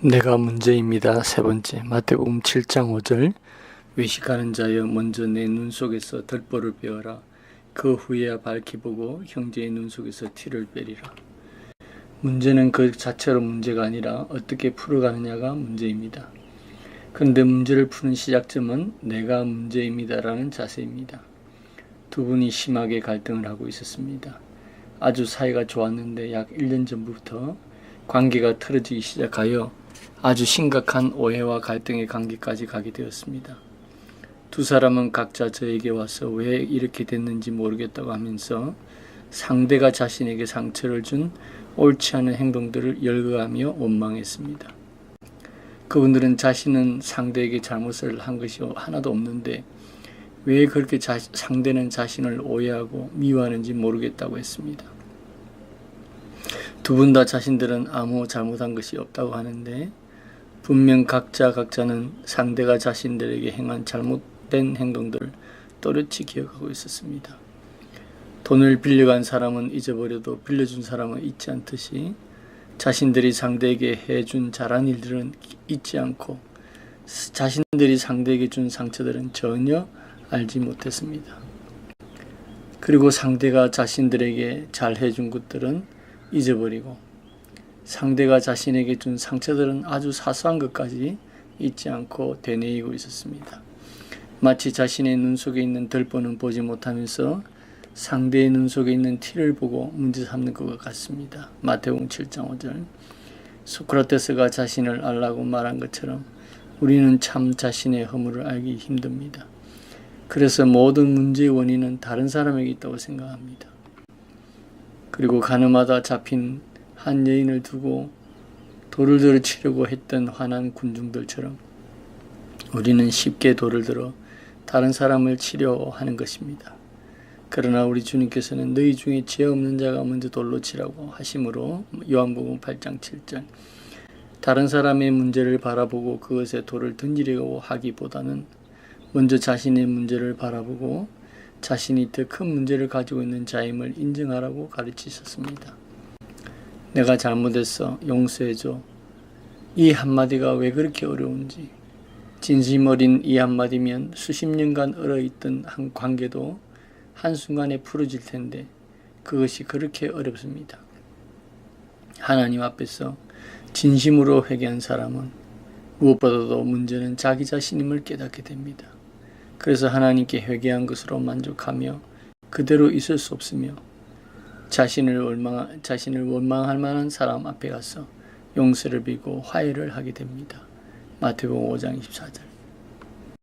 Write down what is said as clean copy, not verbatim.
내가 문제입니다. 세 번째, 마태복음 7장 5절. 외식하는 자여, 먼저 내 눈 속에서 들보를 빼어라. 그 후에야 밝히 보고 형제의 눈 속에서 티를 빼리라. 문제는 그 자체로 문제가 아니라 어떻게 풀어가느냐가 문제입니다. 그런데 문제를 푸는 시작점은 내가 문제입니다라는 자세입니다. 두 분이 심하게 갈등을 하고 있었습니다. 아주 사이가 좋았는데 약 1년 전부터 관계가 틀어지기 시작하여 아주 심각한 오해와 갈등의 관계까지 가게 되었습니다. 두 사람은 각자 저에게 와서 왜 이렇게 됐는지 모르겠다고 하면서 상대가 자신에게 상처를 준 옳지 않은 행동들을 열거하며 원망했습니다. 그분들은 자신은 상대에게 잘못을 한 것이 하나도 없는데 왜 그렇게 상대는 자신을 오해하고 미워하는지 모르겠다고 했습니다. 두 분 다 자신들은 아무 잘못한 것이 없다고 하는데 분명 각자는 상대가 자신들에게 행한 잘못된 행동들을 또렷이 기억하고 있었습니다. 돈을 빌려간 사람은 잊어버려도 빌려준 사람은 잊지 않듯이 자신들이 상대에게 해준 잘한 일들은 잊지 않고 자신들이 상대에게 준 상처들은 전혀 알지 못했습니다. 그리고 상대가 자신들에게 잘 해준 것들은 잊어버리고 상대가 자신에게 준 상처들은 아주 사소한 것까지 잊지 않고 되뇌이고 있었습니다. 마치 자신의 눈 속에 있는 들보는 보지 못하면서 상대의 눈 속에 있는 티를 보고 문제 삼는 것 같습니다. 마태복음 7장 5절. 소크라테스가 자신을 알라고 말한 것처럼 우리는 참 자신의 허물을 알기 힘듭니다. 그래서 모든 문제의 원인은 다른 사람에게 있다고 생각합니다. 그리고 가늠하다 잡힌 한 여인을 두고 돌을 들어 치려고 했던 화난 군중들처럼 우리는 쉽게 돌을 들어 다른 사람을 치려 하는 것입니다. 그러나 우리 주님께서는 너희 중에 죄 없는 자가 먼저 돌로 치라고 하심으로 요한복음 8장 7절. 다른 사람의 문제를 바라보고 그것에 돌을 던지려고 하기보다는 먼저 자신의 문제를 바라보고 자신이 더 큰 문제를 가지고 있는 자임을 인정하라고 가르치셨습니다. 내가 잘못했어. 용서해줘. 이 한마디가 왜 그렇게 어려운지. 진심 어린 이 한마디면 수십 년간 얼어있던 한 관계도 한순간에 풀어질 텐데 그것이 그렇게 어렵습니다. 하나님 앞에서 진심으로 회개한 사람은 무엇보다도 문제는 자기 자신임을 깨닫게 됩니다. 그래서 하나님께 회개한 것으로 만족하며 그대로 있을 수 없으며 자신을 원망할 만한 사람 앞에 가서 용서를 빌고 화해를 하게 됩니다. 마태복음 5장 24절.